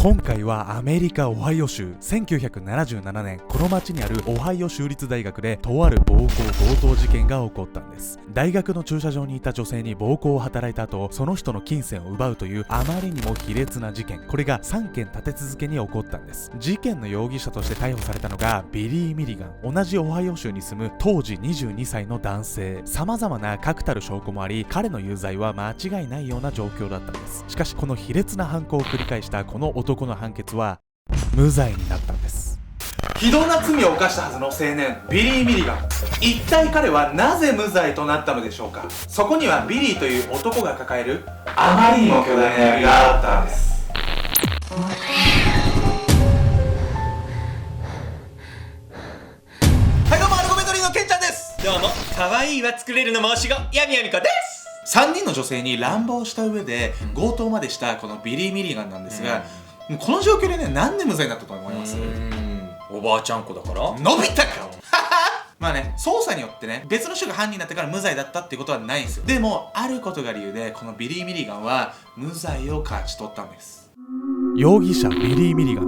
今回はアメリカ・オハイオ州。1977年、この町にあるオハイオ州立大学でとある暴行強盗事件が起こったんです。大学の駐車場にいた女性に暴行を働いた後、その人の金銭を奪うというあまりにも卑劣な事件。これが3件立て続けに起こったんです。事件の容疑者として逮捕されたのがビリー・ミリガン。同じオハイオ州に住む当時22歳の男性。様々な確たる証拠もあり、彼の有罪は間違いないような状況だったんです。しかしこの卑劣な犯行を繰り返したこの男の判決は無罪になったんです。非道な罪を犯したはずの青年ビリー・ミリガン。一体彼はなぜ無罪となったのでしょうか。そこにはビリーという男が抱えるあまりにも巨大な闇があったんです。はいどうも、アルゴメトリーのケンちゃんです。どうも、可愛いは作れるの申し子、やみやみこです。3人の女性に乱暴した上で強盗までしたこのビリー・ミリガンなんですが、この状況でね、なんで無罪になったと思います？おばあちゃん子だから伸びたかまあね、捜査によってね、別の人が犯人だったから無罪だったっていうことはないんですよ。でもあることが理由でこのビリー・ミリガンは無罪を勝ち取ったんです。容疑者ビリー・ミリガン。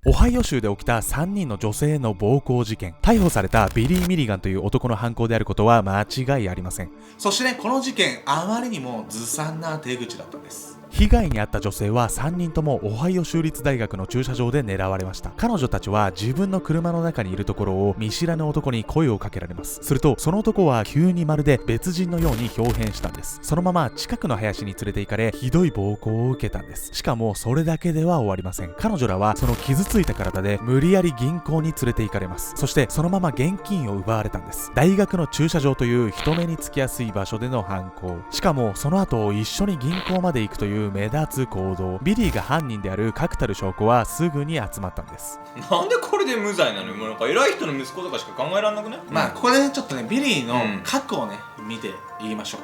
オハイオ州で起きた3人の女性への暴行事件。逮捕されたビリー・ミリガンという男の犯行であることは間違いありません。そしてね、この事件あまりにもずさんな手口だったんです。被害に遭った女性は3人ともオハイオ州立大学の駐車場で狙われました。彼女たちは自分の車の中にいるところを見知らぬ男に声をかけられます。するとその男は急にまるで別人のように表変したんです。そのまま近くの林に連れて行かれ、ひどい暴行を受けたんです。しかもそれだけでは終わりません。彼女らはその傷ついた体で無理やり銀行に連れて行かれます。そしてそのまま現金を奪われたんです。大学の駐車場という人目につきやすい場所での犯行。しかもその後一緒に銀行まで行くという目立つ行動。ビリーが犯人である確たる証拠はすぐに集まったんです。なんでこれで無罪なのよ。もうなんか偉い人の息子とかしか考えられなくね。まあここでちょっとね、ビリーの過去をね、見て言いましょう。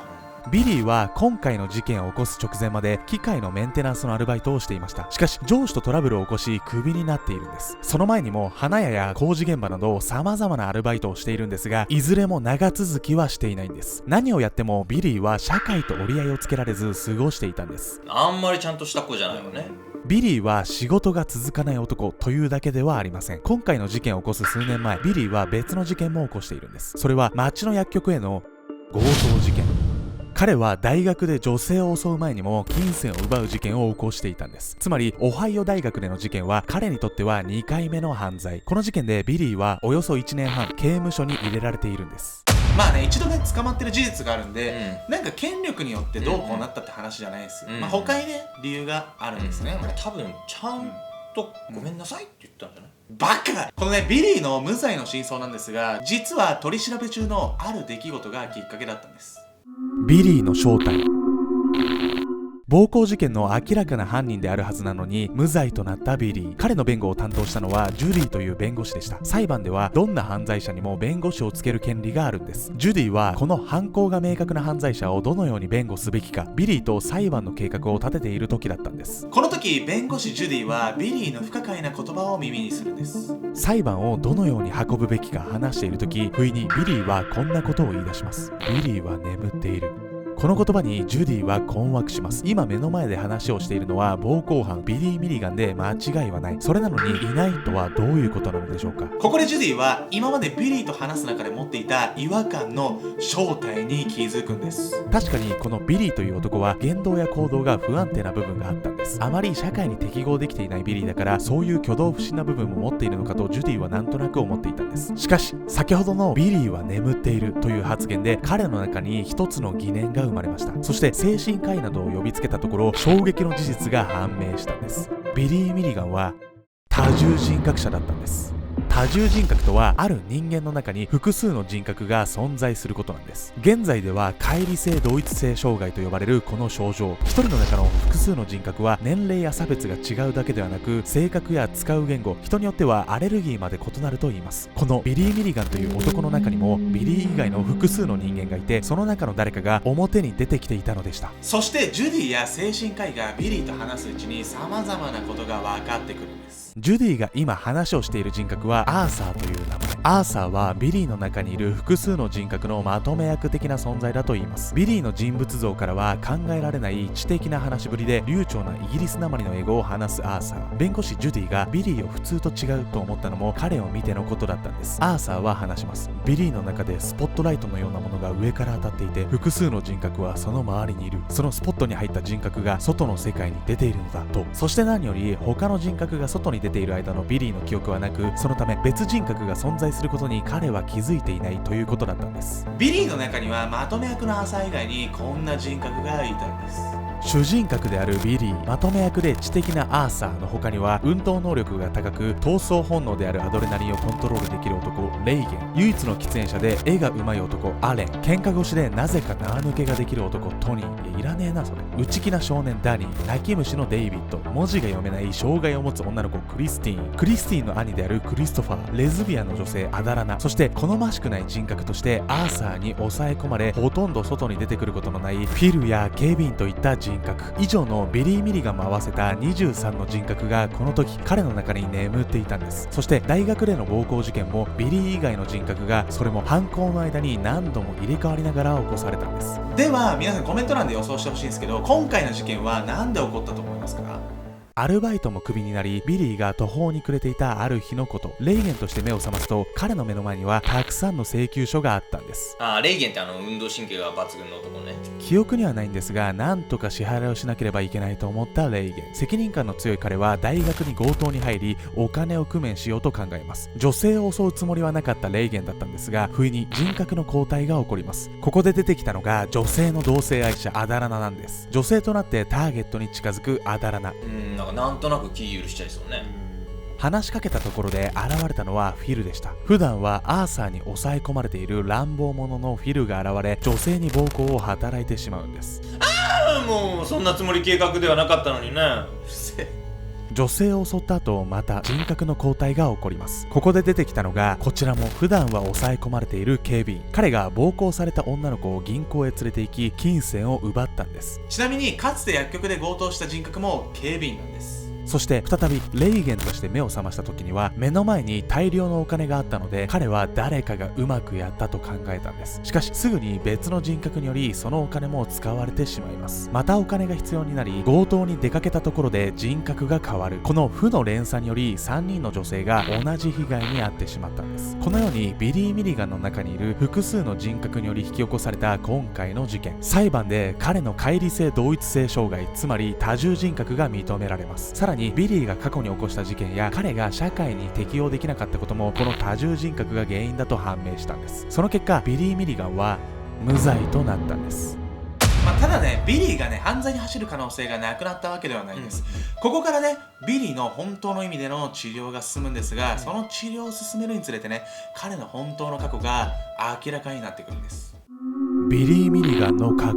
ビリーは今回の事件を起こす直前まで機械のメンテナンスのアルバイトをしていました。しかし上司とトラブルを起こしクビになっているんです。その前にも花屋や工事現場など様々なアルバイトをしているんですが、いずれも長続きはしていないんです。何をやってもビリーは社会と折り合いをつけられず過ごしていたんです。あんまりちゃんとした子じゃないよね。ビリーは仕事が続かない男というだけではありません。今回の事件を起こす数年前、ビリーは別の事件も起こしているんです。それは町の薬局への強盗事件。彼は大学で女性を襲う前にも金銭を奪う事件を起こしていたんです。つまりオハイオ大学での事件は彼にとっては2回目の犯罪。この事件でビリーはおよそ1年半刑務所に入れられているんです。まあね、一度ね捕まってる事実があるんで、なんか権力によってどうこうなったって話じゃないですよ。まあ他にね理由があるんですね。多分ちゃんとごめんなさいって言ったんじゃない？バカ！このねビリーの無罪の真相なんですが、実は取り調べ中のある出来事がきっかけだったんです。ビリーの正体。暴行事件の明らかな犯人であるはずなのに無罪となったビリー。彼の弁護を担当したのはジュディという弁護士でした。裁判ではどんな犯罪者にも弁護士をつける権利があるんです。ジュディはこの犯行が明確な犯罪者をどのように弁護すべきか、ビリーと裁判の計画を立てている時だったんです。この時弁護士ジュディはビリーの不可解な言葉を耳にするんです。裁判をどのように運ぶべきか話している時、不意にビリーはこんなことを言い出します。ビリーは眠っている。この言葉にジュディは困惑します。今目の前で話をしているのは暴行犯ビリー・ミリガンで間違いはない。それなのにいないとはどういうことなのでしょうか。ここでジュディは今までビリーと話す中で持っていた違和感の正体に気づくんです。確かにこのビリーという男は言動や行動が不安定な部分があったんです。あまり社会に適合できていないビリーだから、そういう挙動不審な部分も持っているのかとジュディはなんとなく思っていたんです。しかし先ほどのビリーは眠っているという発言で彼の中に一つの疑念が生まれました。そして精神科医などを呼びつけたところ、衝撃の事実が判明したんです。ビリー・ミリガンは多重人格者だったんです。多重人格とは、ある人間の中に複数の人格が存在することなんです。現在では乖離性同一性障害と呼ばれるこの症状、一人の中の複数の人格は年齢や差別が違うだけではなく、性格や使う言語、人によってはアレルギーまで異なると言います。このビリー・ミリガンという男の中にもビリー以外の複数の人間がいて、その中の誰かが表に出てきていたのでした。そしてジュディや精神科医がビリーと話すうちに様々なことが分かってくるんです。ジュディが今話をしている人格はアーサーという名前。アーサーはビリーの中にいる複数の人格のまとめ役的な存在だと言います。ビリーの人物像からは考えられない知的な話しぶりで流暢なイギリスなまりの英語を話すアーサー。弁護士ジュディがビリーを普通と違うと思ったのも彼を見てのことだったんです。アーサーは話します。ビリーの中でスポットライトのようなものが上から当たっていて、複数の人格はその周りにいる。そのスポットに入った人格が外の世界に出ているのだと。そして何より他の人格が外に出ている間のビリーの記憶はなく、そのため別人格が存在することに彼は気づいていないということだったんです。ビリーの中にはまとめ役のアーサー以外にこんな人格がいたんです。主人格であるビリー、まとめ役で知的なアーサーの他には運動能力が高く闘争本能であるアドレナリンをコントロールできる男レイゲン、唯一の喫煙者で絵が上手い男アレン、喧嘩腰でなぜか縄抜けができる男トニー、いらねえなそれ、内気な少年ダニー、泣き虫のデイビッド、文字が読めない障害を持つ女の子クリスティーンの兄であるクリストファー、レズビアンの女性アダラナ、そして好ましくない人格としてアーサーに抑え込まれほとんど外に出てくることのないフィルやケビンといった人格以上のビリー・ミリガンも合わせた23の人格がこの時彼の中に眠っていたんです。そして大学での暴行事件もビリー以外の人格がそれも犯行の間に何度も入れ替わりながら起こされたんです。では皆さんコメント欄で予想してほしいんですけど、今回の事件は何で起こったと思いますか？アルバイトもクビになり、ビリーが途方に暮れていたある日のこと、レイゲンとして目を覚ますと彼の目の前にはたくさんの請求書があったんです。レイゲンって運動神経が抜群の男ね。記憶にはないんですが、なんとか支払いをしなければいけないと思ったレイゲン。責任感の強い彼は大学に強盗に入りお金を工面しようと考えます。女性を襲うつもりはなかったレイゲンだったんですが、不意に人格の交代が起こります。ここで出てきたのが女性の同性愛者アダラナなんです。女性となってターゲットに近づくアダラナ。なんとなく気許しちゃいそうね。話しかけたところで現れたのはフィルでした。普段はアーサーに抑え込まれている乱暴者のフィルが現れ、女性に暴行を働いてしまうんです。もうそんなつもり計画ではなかったのにね。女性を襲った後、また人格の交代が起こります。ここで出てきたのがこちらも普段は抑え込まれている警備員。彼が暴行された女の子を銀行へ連れて行き金銭を奪ったんです。ちなみにかつて薬局で強盗した人格も警備員なんです。そして再びレイゲンとして目を覚ました時には目の前に大量のお金があったので、彼は誰かがうまくやったと考えたんです。しかしすぐに別の人格によりそのお金も使われてしまいます。またお金が必要になり強盗に出かけたところで人格が変わる。この負の連鎖により3人の女性が同じ被害に遭ってしまったんです。このようにビリー・ミリガンの中にいる複数の人格により引き起こされた今回の事件、裁判で彼の乖離性同一性障害、つまり多重人格が認められます。さらにビリーが過去に起こした事件や彼が社会に適応できなかったこともこの多重人格が原因だと判明したんです。その結果ビリー・ミリガンは無罪となったんです。ただね、ビリーがね犯罪に走る可能性がなくなったわけではないんです。ここからねビリーの本当の意味での治療が進むんですが、その治療を進めるにつれてね、彼の本当の過去が明らかになってくるんです。ビリー・ミリガンの過去。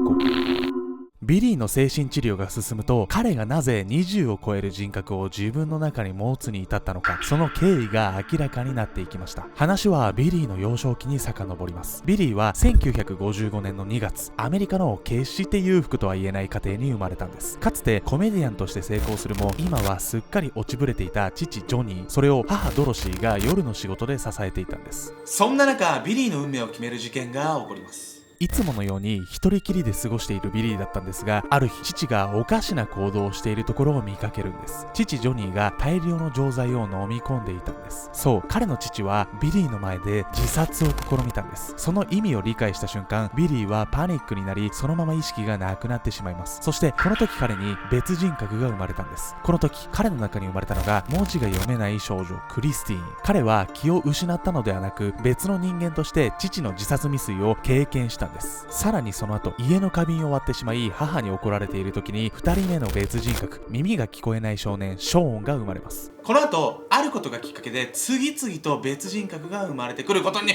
ビリーの精神治療が進むと、彼がなぜ20を超える人格を自分の中に持つに至ったのか、その経緯が明らかになっていきました。話はビリーの幼少期に遡ります。ビリーは1955年の2月、アメリカの決して裕福とは言えない家庭に生まれたんです。かつてコメディアンとして成功するも、今はすっかり落ちぶれていた父ジョニー、それを母ドロシーが夜の仕事で支えていたんです。そんな中、ビリーの運命を決める事件が起こります。いつものように一人きりで過ごしているビリーだったんですが、ある日父がおかしな行動をしているところを見かけるんです。父ジョニーが大量の錠剤を飲み込んでいたんです。そう、彼の父はビリーの前で自殺を試みたんです。その意味を理解した瞬間、ビリーはパニックになり、そのまま意識がなくなってしまいます。そしてこの時彼に別人格が生まれたんです。この時彼の中に生まれたのが文字が読めない少女クリスティーン。彼は気を失ったのではなく、別の人間として父の自殺未遂を経験したんです。さらにその後、家の花瓶を割ってしまい母に怒られている時に2人目の別人格、耳が聞こえない少年ショーンが生まれます。この後あることがきっかけで次々と別人格が生まれてくることに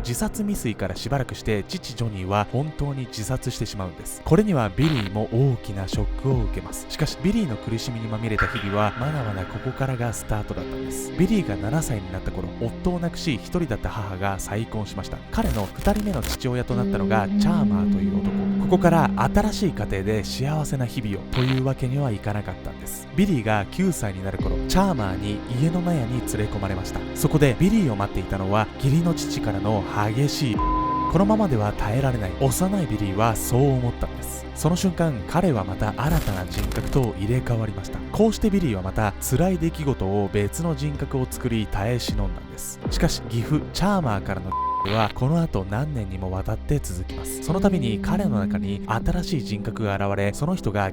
自殺未遂からしばらくして父ジョニーは本当に自殺してしまうんです。これにはビリーも大きなショックを受けます。しかしビリーの苦しみにまみれた日々はまだまだここからがスタートだったんです。ビリーが7歳になった頃、夫を亡くし一人だった母が再婚しました。彼の2人目の父親となったのがチャーマーという男。ここから新しい家庭で幸せな日々をというわけにはいかなかったんです。ビリーが9歳になる頃、チャーマーに家の納屋に連れ込まれました。そこでビリーを待っていたのは義理の父からの激しいこのままでは耐えられない。幼いビリーはそう思ったんです。その瞬間、彼はまた新たな人格と入れ替わりました。こうしてビリーはまた辛い出来事を別の人格を作り耐え忍んだんです。しかし義父チャーマーからのはこの後何年にもわたって続きます。その度に彼の中に新しい人格が現れ、その人が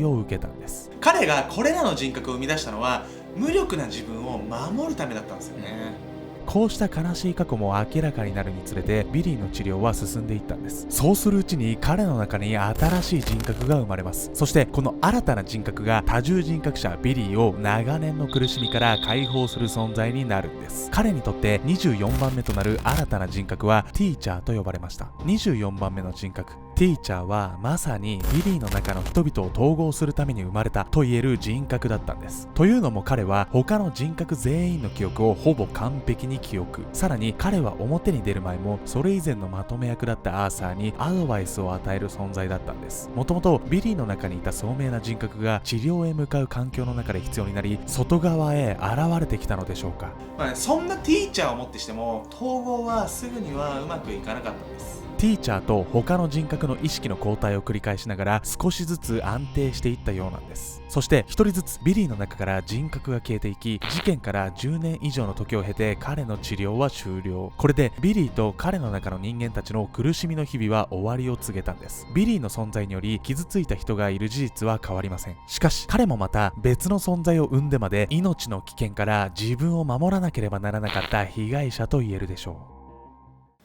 を受けたんです。彼がこれらの人格を生み出したのは無力な自分を守るためだったんですよね。こうした悲しい過去も明らかになるにつれてビリーの治療は進んでいったんです。そうするうちに彼の中に新しい人格が生まれます。そしてこの新たな人格が多重人格者ビリーを長年の苦しみから解放する存在になるんです。彼にとって24番目となる新たな人格はティーチャーと呼ばれました。24番目の人格ティーチャーはまさにビリーの中の人々を統合するために生まれたと言える人格だったんです。というのも彼は他の人格全員の記憶をほぼ完璧に記憶。さらに彼は表に出る前もそれ以前のまとめ役だったアーサーにアドバイスを与える存在だったんです。もともとビリーの中にいた聡明な人格が治療へ向かう環境の中で必要になり、外側へ現れてきたのでしょうか。そんなティーチャーをもってしても統合はすぐにはうまくいかなかったんです。ティーチャーと他の人格の意識の交代を繰り返しながら少しずつ安定していったようなんです。そして一人ずつビリーの中から人格が消えていき、事件から10年以上の時を経て彼の治療は終了。これでビリーと彼の中の人間たちの苦しみの日々は終わりを告げたんです。ビリーの存在により傷ついた人がいる事実は変わりません。しかし彼もまた別の存在を生んでまで命の危険から自分を守らなければならなかった被害者と言えるでしょう。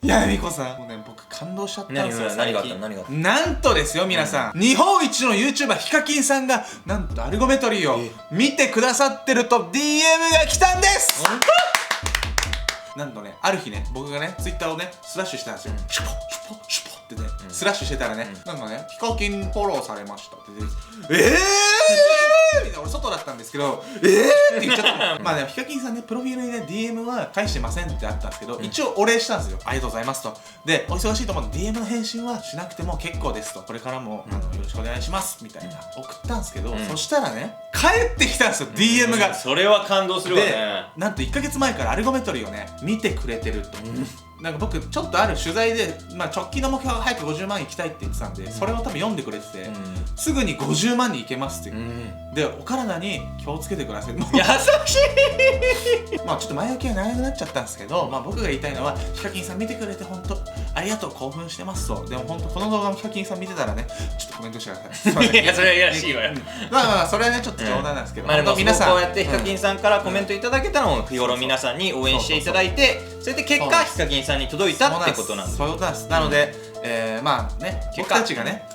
いやミコさん、もうね僕感動しちゃったんですよ。何があったの？何があったの？なんとですよ皆さん、日本一の YouTuber ヒカキンさんがなんとアルゴメトリーを見てくださってると DM が来たんです。なんとね、ある日ね、僕がね Twitter をねスラッシュしたんですよ。シュポシュポシュポってね、スラッシュしてたらね、なんかね、ヒカキンフォローされましたって出てきて、みたいな、俺外だったんですけど、って言っちゃったの。まあね、ヒカキンさんね、プロフィールにね DM は返してませんってあったんですけど、一応お礼したんですよ。ありがとうございますと。で、お忙しいと思うので DM の返信はしなくても結構ですと、これからもよろしくお願いしますみたいな送ったんですけど、そしたらね、帰ってきたんですよ DM が。それは感動するわね。で、なんと1ヶ月前からアルゴメトリーをね見てくれてると。なんか僕ちょっとある取材で、直近の目標が早く50万行きたいって言ってたんで、それを多分読んでくれてて、すぐに50万に行けますって、でお体に気をつけてください。優しい。ちょっと前置きが長くなっちゃったんですけど、僕が言いたいのは、ヒカキンさん見てくれて本当ありがとう、興奮してますと。でも本当この動画もヒカキンさん見てたらね、ちょっとコメントしてください。いやそれはいやらしいわよ。それはねちょっと冗談なんですけど、でも皆さんこうやってヒカキンさんからコメントいただけたのを日頃皆さんに応援していただいて、それで結果ヒカキンさんに届いたってことなんです。そういうことなんです。なので、僕たちがね、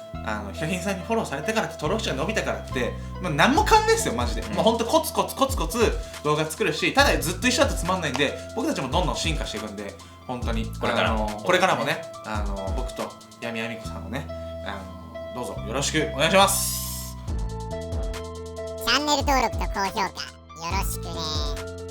ヒカキンさんにフォローされてからって、登録者が伸びたからって、何も変わんないですよマジで。ほんとコツコツ動画作るし、ただずっと一緒だとつまんないんで、僕たちもどんどん進化していくんで、本当にこれからもね、僕と闇やみこさんをね、どうぞよろしくお願いします。チャンネル登録と高評価よろしくね。